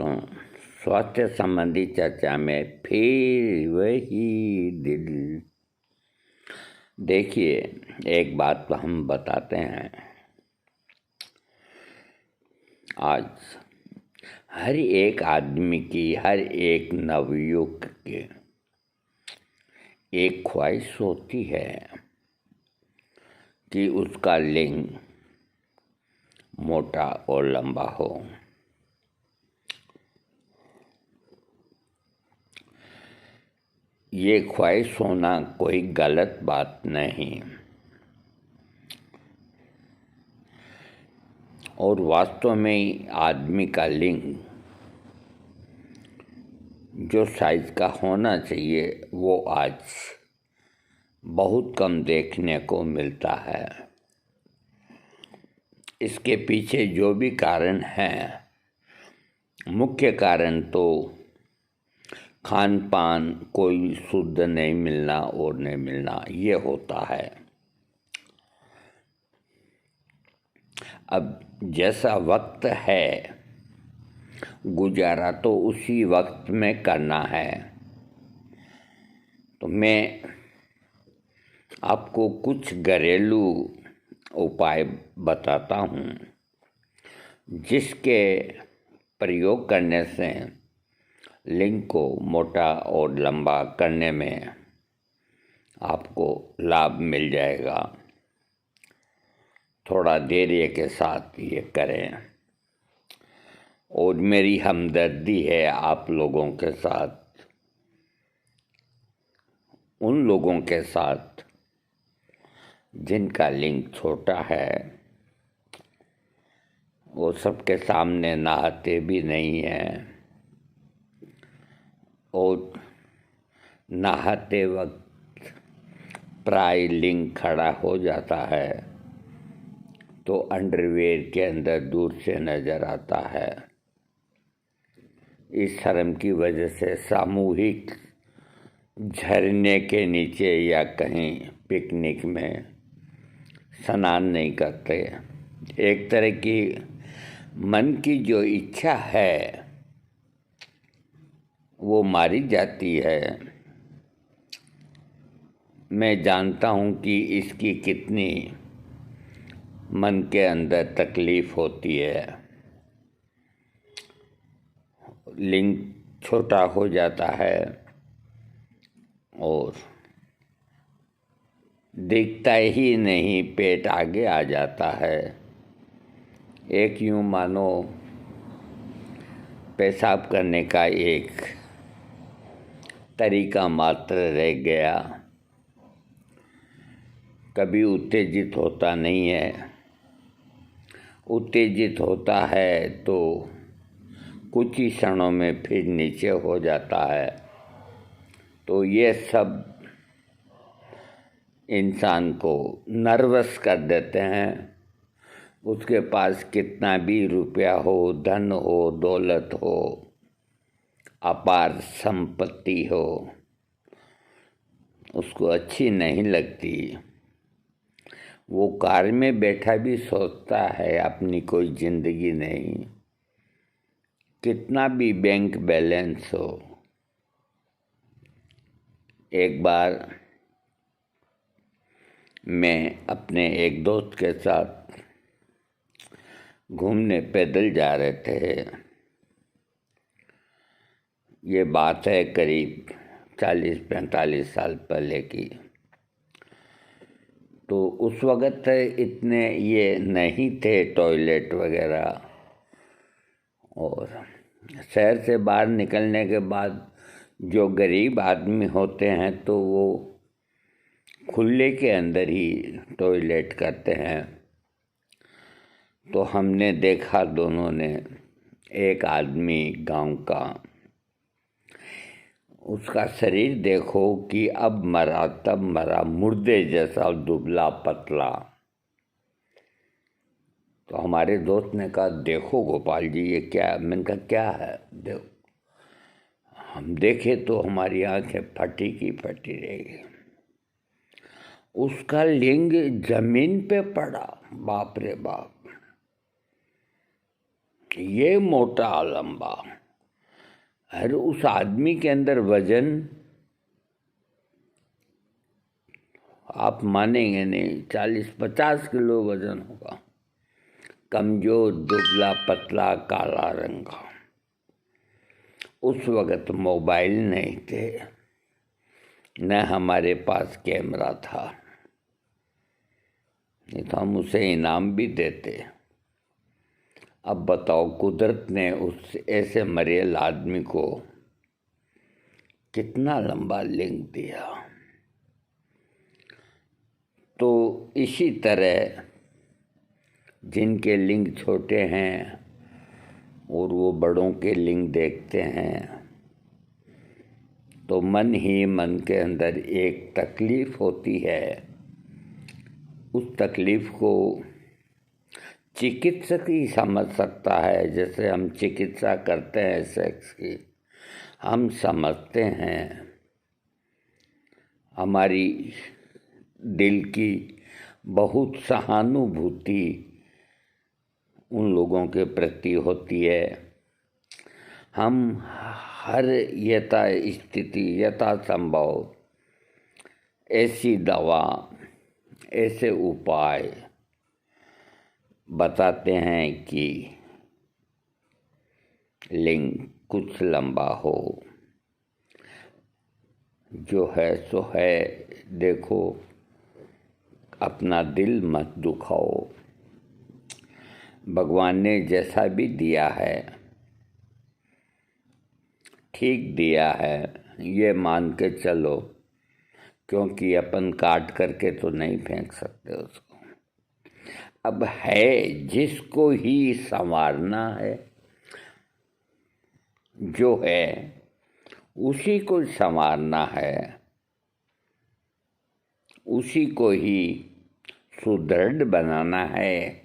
दोस्तों, स्वास्थ्य संबंधी चर्चा में फिर वही दिल। देखिए, एक बात तो हम बताते हैं, आज हर एक आदमी की, हर एक नवयुवक की एक ख्वाहिश होती है कि उसका लिंग मोटा और लंबा हो। ये ख्वाहिश होना कोई गलत बात नहीं, और वास्तव में आदमी का लिंग जो साइज का होना चाहिए वो आज बहुत कम देखने को मिलता है। इसके पीछे जो भी कारण हैं, मुख्य कारण तो खान पान कोई शुद्ध नहीं मिलना और नहीं मिलना, ये होता है। अब जैसा वक्त है, गुजारा तो उसी वक्त में करना है। तो मैं आपको कुछ घरेलू उपाय बताता हूँ, जिसके प्रयोग करने से लिंग को मोटा और लंबा करने में आपको लाभ मिल जाएगा। थोड़ा धैर्य के साथ ये करें, और मेरी हमदर्दी है आप लोगों के साथ, उन लोगों के साथ जिनका लिंग छोटा है। वो सबके सामने नहाते भी नहीं हैं, और नहाते वक्त प्राय लिंग खड़ा हो जाता है तो अंडरवेयर के अंदर दूर से नज़र आता है। इस शर्म की वजह से सामूहिक झरने के नीचे या कहीं पिकनिक में स्नान नहीं करते। एक तरह की मन की जो इच्छा है वो मारी जाती है। मैं जानता हूँ कि इसकी कितनी मन के अंदर तकलीफ होती है। लिंग छोटा हो जाता है और दिखता ही नहीं, पेट आगे आ जाता है। एक यूँ मानो पेशाब करने का एक तरीका मात्र रह गया। कभी उत्तेजित होता नहीं है, उत्तेजित होता है तो कुछ ही क्षणों में फिर नीचे हो जाता है। तो ये सब इंसान को नर्वस कर देते हैं। उसके पास कितना भी रुपया हो, धन हो, दौलत हो, अपार संपत्ति हो, उसको अच्छी नहीं लगती। वो कार में बैठा भी सोचता है अपनी कोई जिंदगी नहीं, कितना भी बैंक बैलेंस हो। एक बार मैं अपने एक दोस्त के साथ घूमने पैदल जा रहे थे। ये बात है करीब 40-45 साल पहले की। तो उस वक़्त इतने ये नहीं थे टॉयलेट वगैरह, और शहर से बाहर निकलने के बाद जो गरीब आदमी होते हैं तो वो खुले के अंदर ही टॉयलेट करते हैं। तो हमने देखा, दोनों ने, एक आदमी गांव का, उसका शरीर देखो कि अब मरा तब मरा, मुर्दे जैसा दुबला पतला। तो हमारे दोस्त ने कहा, देखो गोपाल जी ये क्या है? मैंने कहा क्या है? देखो। हम देखे तो हमारी आंखें फटी की फटी रह गई। उसका लिंग जमीन पे पड़ा। बाप रे बाप, ये मोटा लंबा। हर उस आदमी के अंदर वजन आप मानेंगे नहीं, 40-50 किलो वजन होगा। कमजोर, दुबला पतला, काला रंग का। उस वक़्त मोबाइल नहीं थे, न हमारे पास कैमरा था, नहीं तो हम उसे इनाम भी देते। अब बताओ, कुदरत ने उस ऐसे मरेल आदमी को कितना लंबा लिंक दिया। तो इसी तरह जिनके लिंग छोटे हैं और वो बड़ों के लिंग देखते हैं, तो मन ही मन के अंदर एक तकलीफ़ होती है। उस तकलीफ़ को चिकित्सक ही समझ सकता है। जैसे हम चिकित्सा करते हैं सेक्स की, हम समझते हैं, हमारी दिल की बहुत सहानुभूति उन लोगों के प्रति होती है। हम हर यथा स्थिति, यथा संभव ऐसी दवा, ऐसे उपाय बताते हैं कि लिंग कुछ लंबा हो। जो है सो है, देखो, अपना दिल मत दुखाओ। भगवान ने जैसा भी दिया है ठीक दिया है, ये मान के चलो, क्योंकि अपन काट करके तो नहीं फेंक सकते उसको। अब है जिसको ही संवारना है, जो है उसी को संवारना है, उसी को ही सुदृढ़ बनाना है,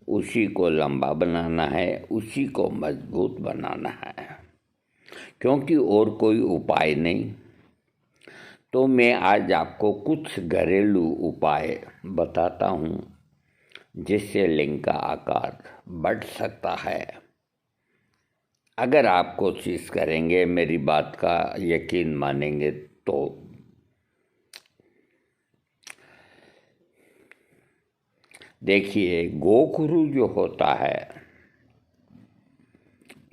उसी को लंबा बनाना है, उसी को मजबूत बनाना है, क्योंकि और कोई उपाय नहीं। तो मैं आज आपको कुछ घरेलू उपाय बताता हूँ जिससे लिंग का आकार बढ़ सकता है। अगर आप कोशिश करेंगे, मेरी बात का यकीन मानेंगे तो। देखिए, गोखरू जो होता है,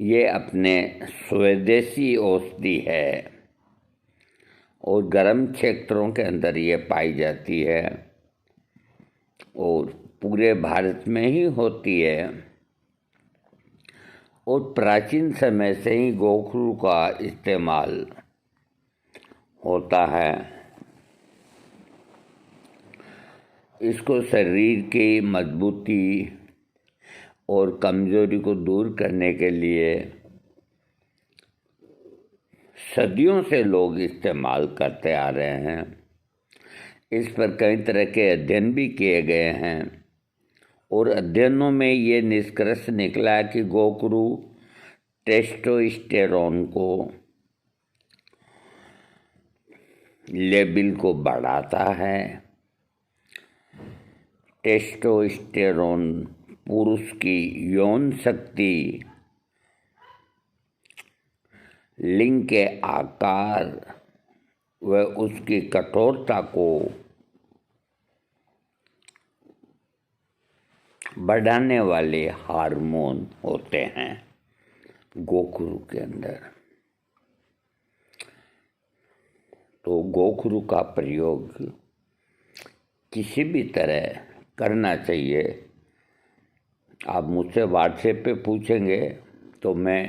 ये अपने स्वदेशी औषधि है और गर्म क्षेत्रों के अंदर ये पाई जाती है और पूरे भारत में ही होती है। और प्राचीन समय से ही गोखरू का इस्तेमाल होता है। इसको शरीर की मजबूती और कमजोरी को दूर करने के लिए सदियों से लोग इस्तेमाल करते आ रहे हैं। इस पर कई तरह के अध्ययन भी किए गए हैं और अध्ययनों में ये निष्कर्ष निकला कि गोखरू टेस्टोस्टेरोन को लेवल को बढ़ाता है। टेस्टोस्टेरोन पुरुष की यौन शक्ति, लिंग के आकार व उसकी कठोरता को बढ़ाने वाले हार्मोन होते हैं गोखरू के अंदर। तो गोखरू का प्रयोग किसी भी तरह करना चाहिए। आप मुझसे व्हाट्सएप पे पूछेंगे तो मैं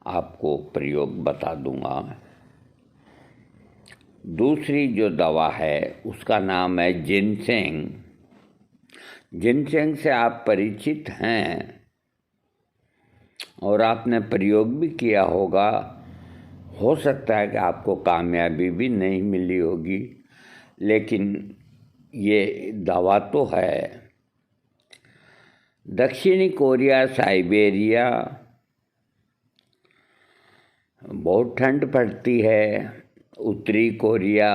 आपको प्रयोग बता दूंगा। दूसरी जो दवा है उसका नाम है जिनसेंग। जिनसेंग से आप परिचित हैं और आपने प्रयोग भी किया होगा। हो सकता है कि आपको कामयाबी भी नहीं मिली होगी, लेकिन ये दवा तो है। दक्षिणी कोरिया, साइबेरिया बहुत ठंड पड़ती है, उत्तरी कोरिया,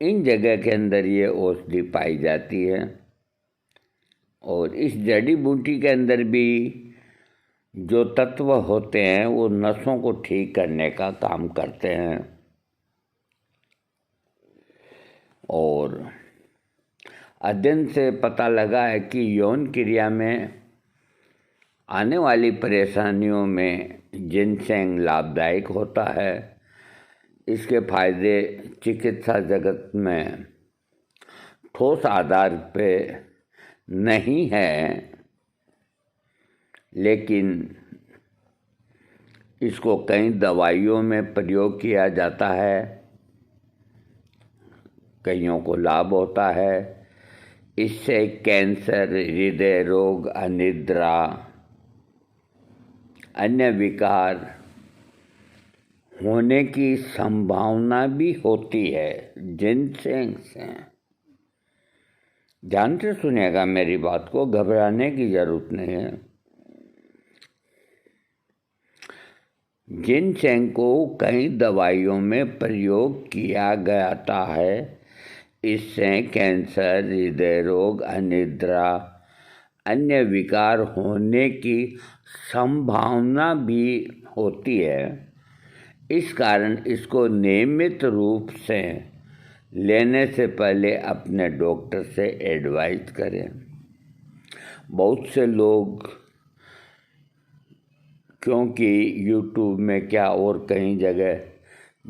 इन जगह के अंदर ये औषधि पाई जाती है। और इस जड़ी बूटी के अंदर भी जो तत्व होते हैं वो नसों को ठीक करने का काम करते हैं और अध्ययन से पता लगा है कि यौन क्रिया में आने वाली परेशानियों में जिनसेंग लाभदायक होता है। इसके फायदे चिकित्सा जगत में ठोस आधार पे नहीं है, लेकिन इसको कई दवाइयों में प्रयोग किया जाता है, कईयों को लाभ होता है। इससे कैंसर, हृदय रोग, अनिद्रा, अन्य विकार होने की संभावना भी होती है जिनसेंग से। ध्यान से सुनिएगा मेरी बात को, घबराने की जरूरत नहीं है। जिनसेंग को कई दवाइयों में प्रयोग किया जाता है। इससे कैंसर, हृदय रोग, अनिद्रा, अन्य विकार होने की संभावना भी होती है। इस कारण इसको नियमित रूप से लेने से पहले अपने डॉक्टर से एडवाइस करें। बहुत से लोग, क्योंकि यूट्यूब में क्या और कई जगह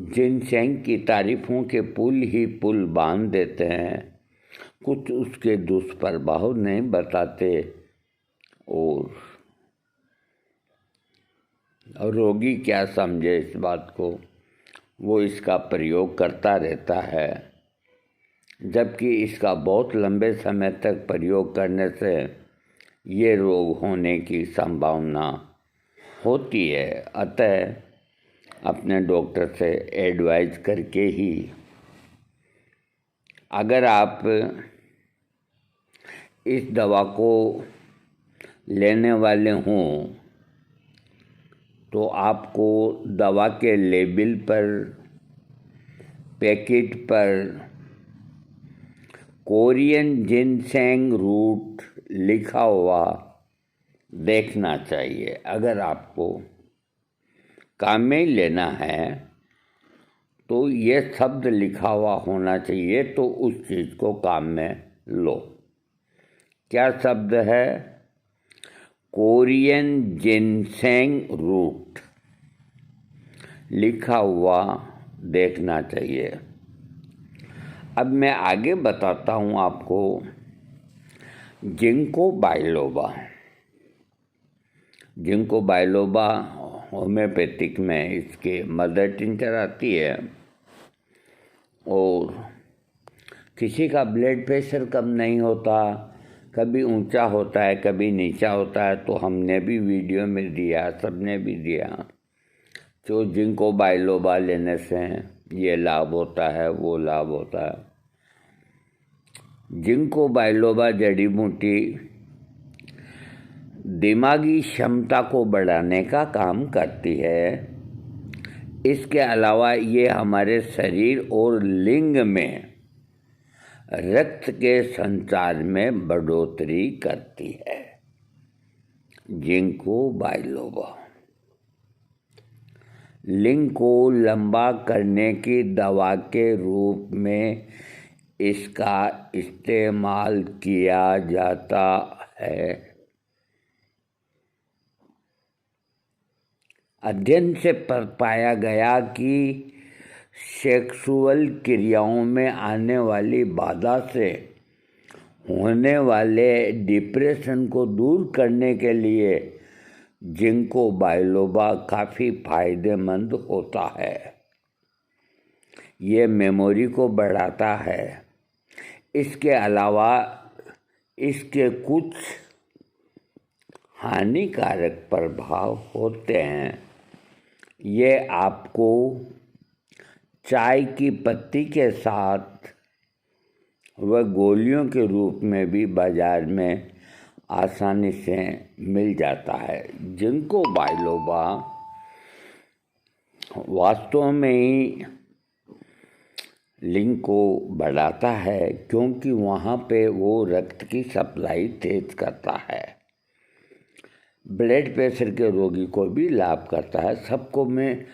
जिनसेंग की तारीफों के पुल ही पुल बांध देते हैं, कुछ उसके दुष्प्रभाव नहीं बताते और रोगी क्या समझे इस बात को, वो इसका प्रयोग करता रहता है, जबकि इसका बहुत लंबे समय तक प्रयोग करने से ये रोग होने की संभावना होती है। अतः अपने डॉक्टर से एडवाइस करके ही, अगर आप इस दवा को लेने वाले हों तो आपको दवा के लेबल पर, पैकेट पर कोरियन जिनसेंग रूट लिखा हुआ देखना चाहिए। अगर आपको काम में लेना है तो ये शब्द लिखा हुआ होना चाहिए, तो उस चीज़ को काम में लो। क्या शब्द है? कोरियन जिनसेंग रूट लिखा हुआ देखना चाहिए। अब मैं आगे बताता हूँ आपको ginkgo biloba. Ginkgo biloba homeopathic में इसके मदर टिंचर आती है और किसी का ब्लड प्रेशर कम नहीं होता, कभी ऊंचा होता है, कभी नीचा होता है, तो हमने भी वीडियो में दिया, सबने भी दिया। तो जिंको बाइलोबा लेने से ये लाभ होता है, वो लाभ होता है। जिंको बाइलोबा जड़ी बूटी दिमागी क्षमता को बढ़ाने का काम करती है। इसके अलावा ये हमारे शरीर और लिंग में रक्त के संचार में बढ़ोतरी करती है। जिंको बाइलोबा लिंग को लंबा करने की दवा के रूप में इसका इस्तेमाल किया जाता है। अध्ययन से पाया गया कि सेक्सुअल क्रियाओं में आने वाली बाधा से होने वाले डिप्रेशन को दूर करने के लिए जिंको बाइलोबा काफ़ी फायदेमंद होता है। ये मेमोरी को बढ़ाता है। इसके अलावा इसके कुछ हानिकारक प्रभाव होते हैं। ये आपको चाय की पत्ती के साथ व गोलियों के रूप में भी बाजार में आसानी से मिल जाता है। जिंको बाइलोबा वास्तव में ही लिंग को बढ़ाता है, क्योंकि वहाँ पे वो रक्त की सप्लाई तेज करता है। ब्लड प्रेशर के रोगी को भी लाभ करता है, सबको में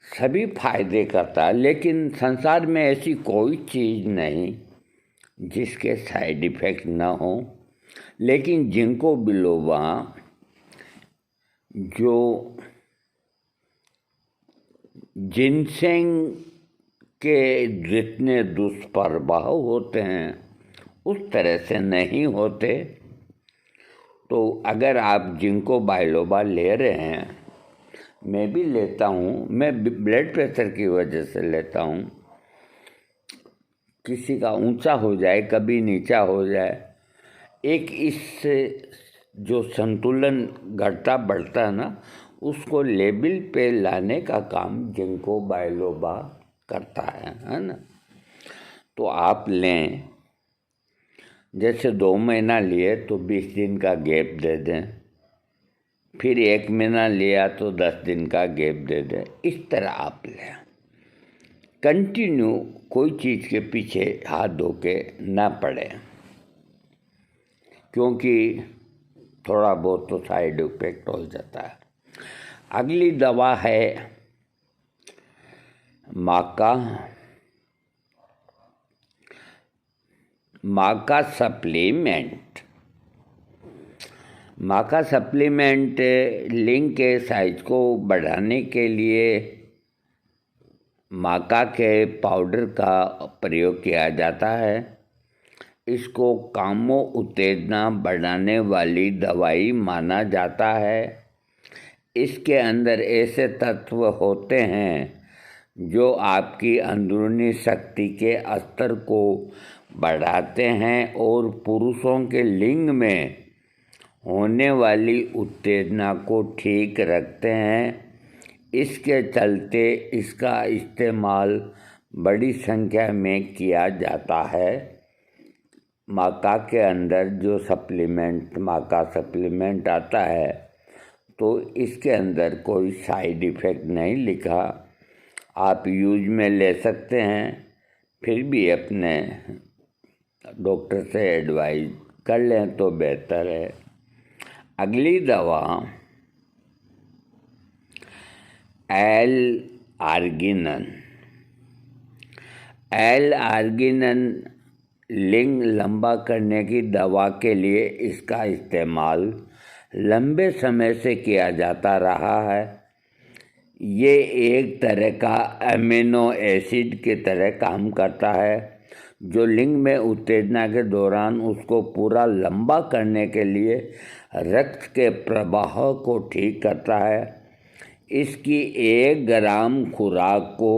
सभी फायदे करता है। लेकिन संसार में ऐसी कोई चीज़ नहीं जिसके साइड इफ़ेक्ट ना हो। लेकिन जिंको बिलोबा जो जिनसेंग के जितने दुष्प्रभाव होते हैं उस तरह से नहीं होते। तो अगर आप जिंको बाइलोबा ले रहे हैं, मैं भी लेता हूँ, मैं ब्लड प्रेशर की वजह से लेता हूँ। किसी का ऊंचा हो जाए, कभी नीचा हो जाए, एक इससे जो संतुलन घटता बढ़ता है ना, उसको लेवल पे लाने का काम जिंको बाइलोबा करता है ना। तो आप लें, जैसे 2 महीना लिए तो 20 दिन का गैप दे दें, फिर 1 महीना लिया तो 10 दिन का गैप दे दें। इस तरह आप लें, कंटिन्यू कोई चीज़ के पीछे हाथ धो के ना पड़े, क्योंकि थोड़ा बहुत तो साइड इफेक्ट हो जाता है। अगली दवा है माका सप्लीमेंट। माका सप्लीमेंट लिंग के साइज को बढ़ाने के लिए माका के पाउडर का प्रयोग किया जाता है। इसको कामो उत्तेजना बढ़ाने वाली दवाई माना जाता है। इसके अंदर ऐसे तत्व होते हैं जो आपकी अंदरूनी शक्ति के स्तर को बढ़ाते हैं और पुरुषों के लिंग में होने वाली उत्तेजना को ठीक रखते हैं। इसके चलते इसका इस्तेमाल बड़ी संख्या में किया जाता है। माका के अंदर जो सप्लीमेंट, माका सप्लीमेंट आता है, तो इसके अंदर कोई साइड इफ़ेक्ट नहीं लिखा, आप यूज में ले सकते हैं। फिर भी अपने डॉक्टर से एडवाइस कर लें तो बेहतर है। अगली दवा एल-आर्गिनिन। एल-आर्गिनिन लिंग लंबा करने की दवा के लिए इसका इस्तेमाल लंबे समय से किया जाता रहा है। ये एक तरह का अमीनो एसिड की तरह काम करता है, जो लिंग में उत्तेजना के दौरान उसको पूरा लंबा करने के लिए रक्त के प्रवाह को ठीक करता है। इसकी 1 ग्राम खुराक को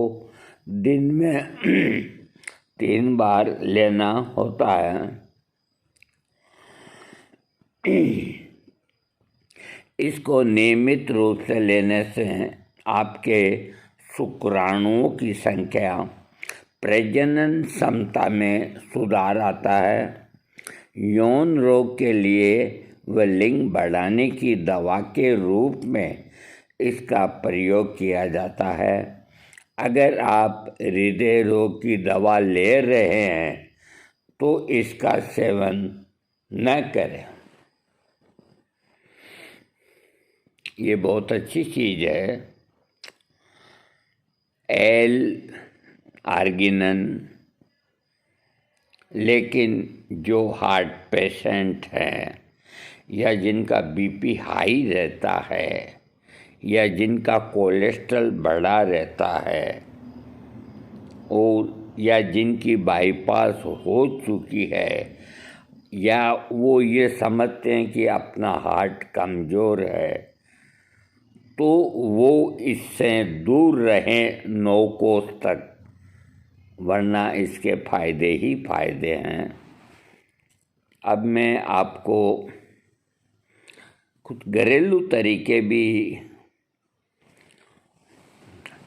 दिन में 3 बार लेना होता है। इसको नियमित रूप से लेने से आपके शुक्राणुओं की संख्या, प्रजनन क्षमता में सुधार आता है। यौन रोग के लिए व लिंग बढ़ाने की दवा के रूप में इसका प्रयोग किया जाता है। अगर आप हृदय रोग की दवा ले रहे हैं तो इसका सेवन न करें। ये बहुत अच्छी चीज़ है, एल-आर्गिनिन। लेकिन जो हार्ट पेशेंट हैं या जिनका बीपी हाई रहता है या जिनका कोलेस्ट्रॉल बढ़ा रहता है और या जिनकी बाईपास हो चुकी है या वो ये समझते हैं कि अपना हार्ट कमज़ोर है, तो वो इससे दूर रहें 9 कोस तक, वरना इसके फ़ायदे ही फ़ायदे हैं। अब मैं आपको कुछ घरेलू तरीके भी,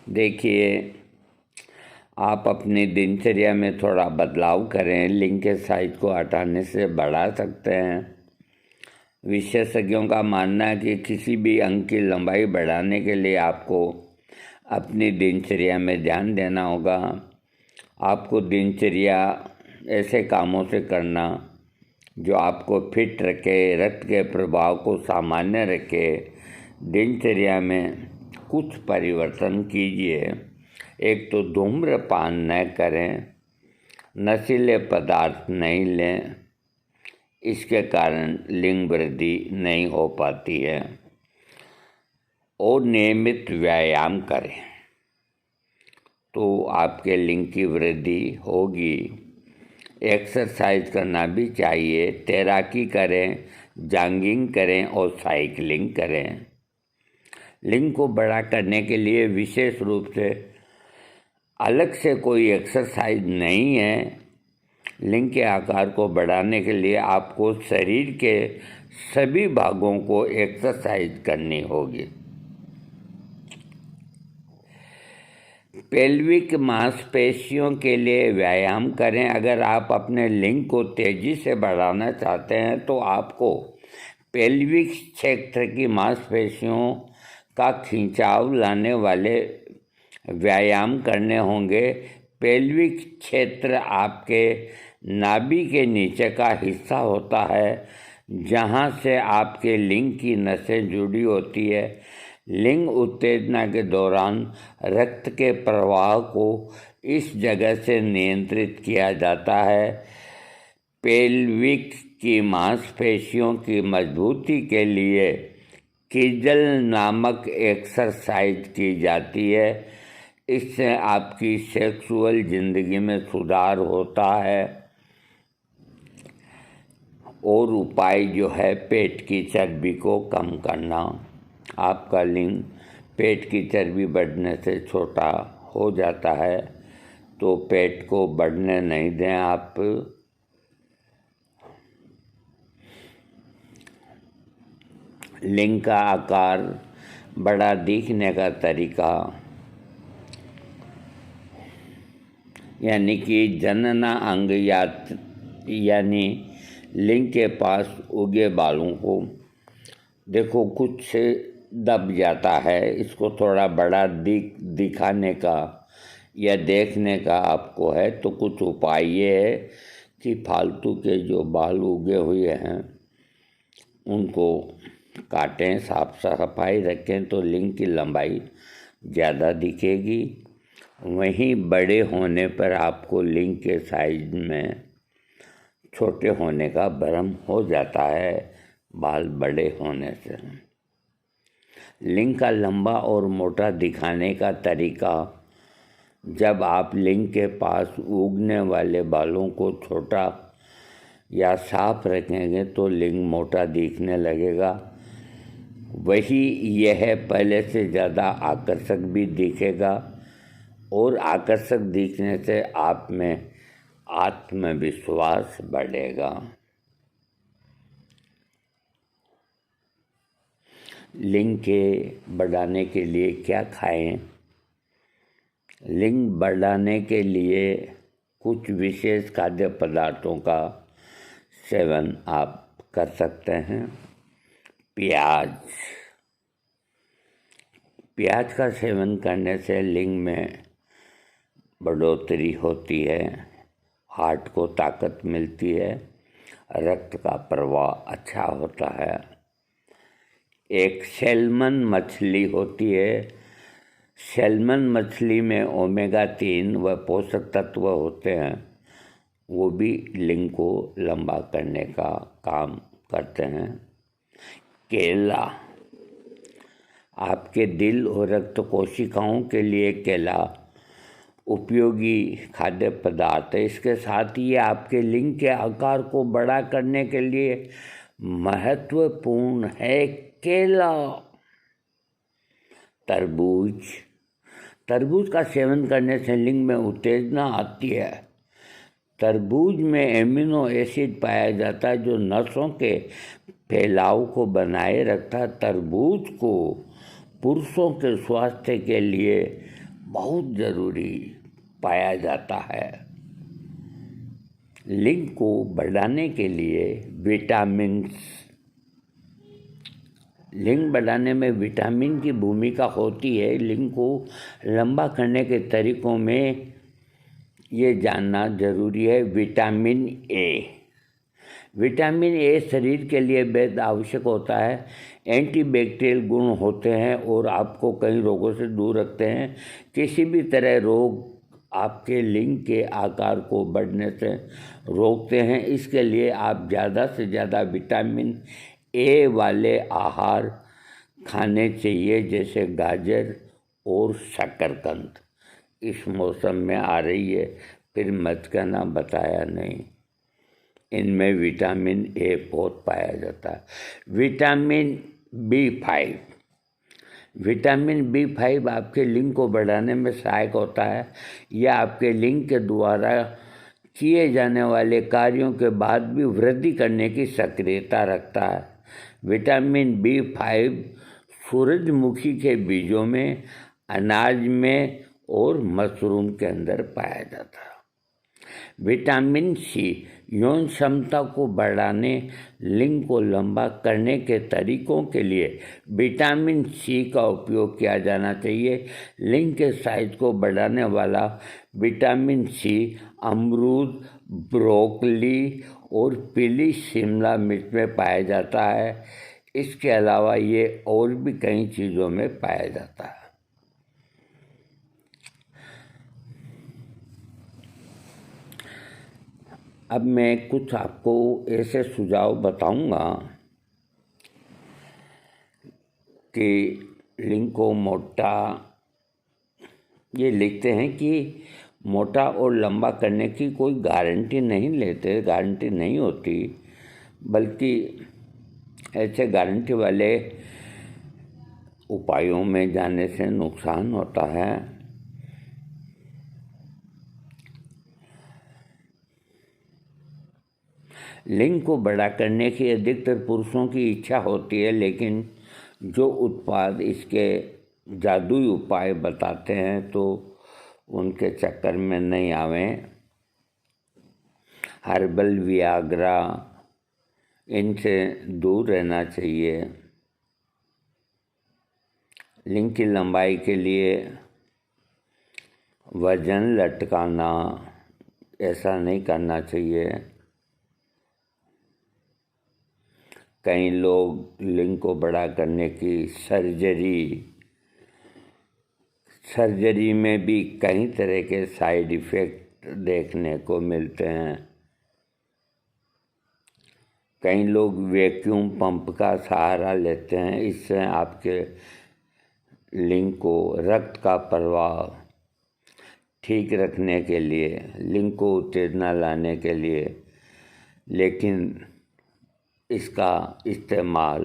देखिए, आप अपनी दिनचर्या में थोड़ा बदलाव करें, लिंग के साइज को हटाने से बढ़ा सकते हैं। विशेषज्ञों का मानना है कि किसी भी अंग की लंबाई बढ़ाने के लिए आपको अपनी दिनचर्या में ध्यान देना होगा। आपको दिनचर्या ऐसे कामों से करना जो आपको फिट रखे, रक्त के प्रभाव को सामान्य रखे। दिनचर्या में कुछ परिवर्तन कीजिए। एक तो धूम्रपान न करें, नशीले पदार्थ नहीं लें, इसके कारण लिंग वृद्धि नहीं हो पाती है। और नियमित व्यायाम करें तो आपके लिंग की वृद्धि होगी। एक्सरसाइज करना भी चाहिए, तैराकी करें, जॉगिंग करें और साइकिलिंग करें। लिंग को बड़ा करने के लिए विशेष रूप से अलग से कोई एक्सरसाइज नहीं है। लिंग के आकार को बढ़ाने के लिए आपको शरीर के सभी भागों को एक्सरसाइज करनी होगी। पेल्विक मांसपेशियों के लिए व्यायाम करें। अगर आप अपने लिंग को तेजी से बढ़ाना चाहते हैं तो आपको पेल्विक क्षेत्र की मांसपेशियों का खिंचाव लाने वाले व्यायाम करने होंगे। पेल्विक क्षेत्र आपके नाभि के नीचे का हिस्सा होता है, जहां से आपके लिंग की नसें जुड़ी होती है। लिंग उत्तेजना के दौरान रक्त के प्रवाह को इस जगह से नियंत्रित किया जाता है। पेल्विक की मांसपेशियों की मजबूती के लिए कीजल नामक एक्सरसाइज की जाती है। इससे आपकी सेक्सुअल जिंदगी में सुधार होता है। और उपाय जो है पेट की चर्बी को कम करना। आपका लिंग पेट की चर्बी बढ़ने से छोटा हो जाता है, तो पेट को बढ़ने नहीं दें आप। लिंग का आकार बड़ा दिखने का तरीका, यानी कि जनना अंग यानी लिंग के पास उगे बालों को देखो कुछ से दब जाता है। इसको थोड़ा बड़ा दिखाने का या देखने का आपको है तो कुछ उपाय ये है कि फालतू के जो बाल उगे हुए हैं उनको काटें, साफ सफाई रखें तो लिंग की लंबाई ज़्यादा दिखेगी। वहीं बड़े होने पर आपको लिंग के साइज में छोटे होने का भ्रम हो जाता है बाल बड़े होने से। लिंग का लंबा और मोटा दिखाने का तरीका, जब आप लिंग के पास उगने वाले बालों को छोटा या साफ रखेंगे तो लिंग मोटा दिखने लगेगा। वही यह पहले से ज़्यादा आकर्षक भी दिखेगा और आकर्षक दिखने से आप में आत्मविश्वास बढ़ेगा। लिंग के बढ़ाने के लिए क्या खाएं? लिंग बढ़ाने के लिए कुछ विशेष खाद्य पदार्थों का सेवन आप कर सकते हैं। प्याज का सेवन करने से लिंग में बढ़ोतरी होती है, हार्ट को ताकत मिलती है, रक्त का प्रवाह अच्छा होता है। एक सैल्मन मछली होती है। सैल्मन मछली में ओमेगा 3 व पोषक तत्व होते हैं, वो भी लिंग को लंबा करने का काम करते हैं। केला, आपके दिल और रक्त कोशिकाओं के लिए केला उपयोगी खाद्य पदार्थ है। इसके साथ ही आपके लिंग के आकार को बड़ा करने के लिए महत्वपूर्ण है केला। तरबूज का सेवन करने से लिंग में उत्तेजना आती है। तरबूज में एमिनो एसिड पाया जाता है जो नसों के फैलाव को बनाए रखता है। तरबूज को पुरुषों के स्वास्थ्य के लिए बहुत ज़रूरी पाया जाता है। लिंग को बढ़ाने के लिए लिंग बढ़ाने में विटामिन की भूमिका होती है। लिंग को लंबा करने के तरीकों में ये जानना जरूरी है। विटामिन ए, विटामिन ए शरीर के लिए बेहद आवश्यक होता है। एंटीबैक्टीरियल गुण होते हैं और आपको कई रोगों से दूर रखते हैं। किसी भी तरह रोग आपके लिंग के आकार को बढ़ने से रोकते हैं। इसके लिए आप ज़्यादा से ज़्यादा विटामिन ए वाले आहार खाने चाहिए, जैसे गाजर और शकरकंद। इस मौसम में आ रही है, फिर मत कहना बताया नहीं। इनमें विटामिन ए बहुत पाया जाता है। विटामिन बी5 आपके लिंग को बढ़ाने में सहायक होता है। यह आपके लिंग के द्वारा किए जाने वाले कार्यों के बाद भी वृद्धि करने की सक्रियता रखता है। विटामिन बी5 सूरजमुखी के बीजों में, अनाज में और मशरूम के अंदर पाया जाता है। विटामिन सी यौन क्षमता को बढ़ाने, लिंग को लंबा करने के तरीकों के लिए विटामिन सी का उपयोग किया जाना चाहिए। लिंग के साइज को बढ़ाने वाला विटामिन सी अमरूद, ब्रोकली और पीली शिमला मिर्च में पाया जाता है। इसके अलावा ये और भी कई चीज़ों में पाया जाता है। अब मैं कुछ आपको ऐसे सुझाव बताऊंगा कि लिंग को मोटा, ये लिखते हैं कि मोटा और लंबा करने की कोई गारंटी नहीं होती, बल्कि ऐसे गारंटी वाले उपायों में जाने से नुकसान होता है। लिंग को बड़ा करने की अधिकतर पुरुषों की इच्छा होती है, लेकिन जो उत्पाद इसके जादुई उपाय बताते हैं तो उनके चक्कर में नहीं आवें। हर्बल वियाग्रा, इनसे दूर रहना चाहिए। लिंग की लंबाई के लिए वजन लटकाना, ऐसा नहीं करना चाहिए। कई लोग लिंग को बड़ा करने की सर्जरी में भी कई तरह के साइड इफ़ेक्ट देखने को मिलते हैं। कई लोग वैक्यूम पंप का सहारा लेते हैं। इससे आपके लिंग को रक्त का प्रवाह ठीक रखने के लिए, लिंग को उत्तेजना लाने के लिए, लेकिन इसका इस्तेमाल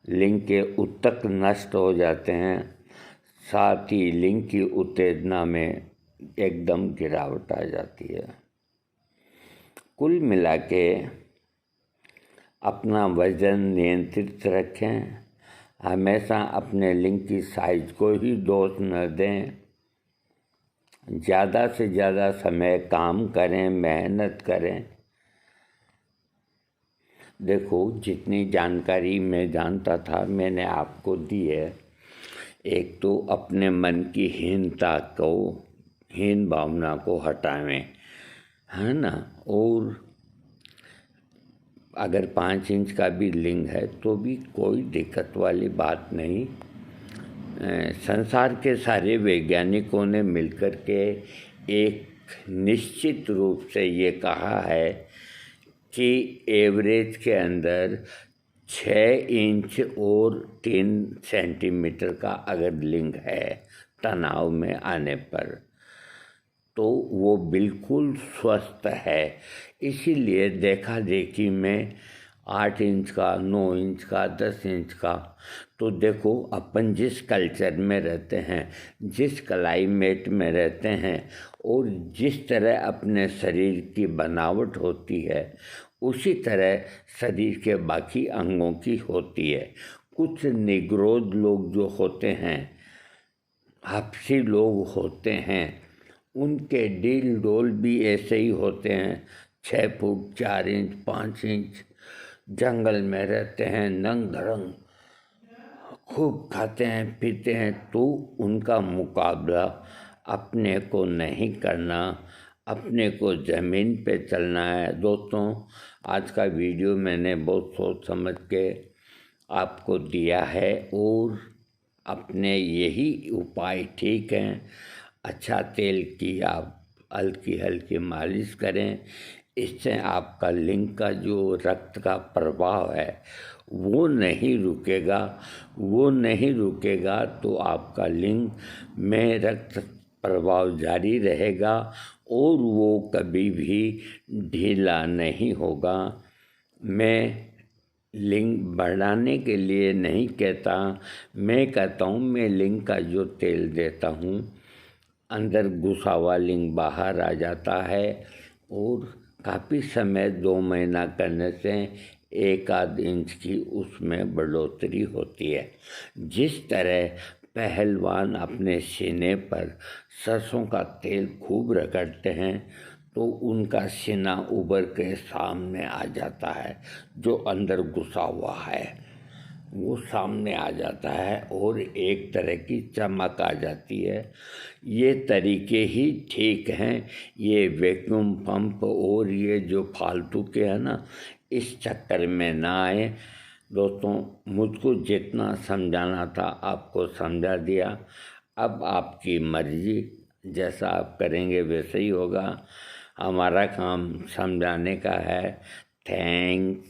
लिंग के ऊतक नष्ट हो जाते हैं, साथ ही लिंग की उत्तेजना में एकदम गिरावट आ जाती है। कुल मिला के अपना वजन नियंत्रित रखें। हमेशा अपने लिंग की साइज को ही दोष न दें। ज़्यादा से ज़्यादा समय काम करें, मेहनत करें। देखो, जितनी जानकारी मैं जानता था मैंने आपको दी है। एक तो अपने मन की हीन भावना को हटावें, है ना। और अगर 5 इंच का भी लिंग है तो भी कोई दिक्कत वाली बात नहीं। संसार के सारे वैज्ञानिकों ने मिलकर के एक निश्चित रूप से ये कहा है कि एवरेज के अंदर 6 इंच और 3 सेंटीमीटर का अगर लिंग है तनाव में आने पर, तो वो बिल्कुल स्वस्थ है। इसीलिए देखा देखी में 8 इंच का, 9 इंच का, 10 इंच का, तो देखो अपन जिस कल्चर में रहते हैं, जिस क्लाइमेट में रहते हैं और जिस तरह अपने शरीर की बनावट होती है, उसी तरह शरीर के बाकी अंगों की होती है। कुछ निग्रोध लोग जो होते हैं, हफ्सी लोग होते हैं, उनके डील डोल भी ऐसे ही होते हैं। 6 फुट 4 इंच 5 इंच, जंगल में रहते हैं, नंग धड़ंग, खूब खाते हैं पीते हैं। तो उनका मुकाबला अपने को नहीं करना, अपने को ज़मीन पे चलना है। दोस्तों, आज का वीडियो मैंने बहुत सोच समझ के आपको दिया है और अपने यही उपाय ठीक हैं। अच्छा तेल की आप हल्की हल्की मालिश करें, इससे आपका लिंग का जो रक्त का प्रवाह है वो नहीं रुकेगा तो आपका लिंग में रक्त प्रवाह जारी रहेगा और वो कभी भी ढीला नहीं होगा। मैं लिंग बढ़ाने के लिए नहीं कहता, मैं कहता हूँ मैं लिंग का जो तेल देता हूँ अंदर घुसा हुआ लिंग बाहर आ जाता है और काफ़ी समय 2 महीना करने से 1 आध इंच की उसमें बढ़ोतरी होती है। जिस तरह पहलवान अपने सीने पर सरसों का तेल खूब रगड़ते हैं तो उनका सीना उभर के सामने आ जाता है, जो अंदर घुसा हुआ है वो सामने आ जाता है और एक तरह की चमक आ जाती है। ये तरीके ही ठीक हैं। ये वैक्यूम पंप और ये जो फालतू के हैं ना, इस चक्कर में ना आए। दोस्तों, मुझको जितना समझाना था आपको समझा दिया। अब आपकी मर्जी, जैसा आप करेंगे वैसे ही होगा। हमारा काम समझाने का है। थैंक्स।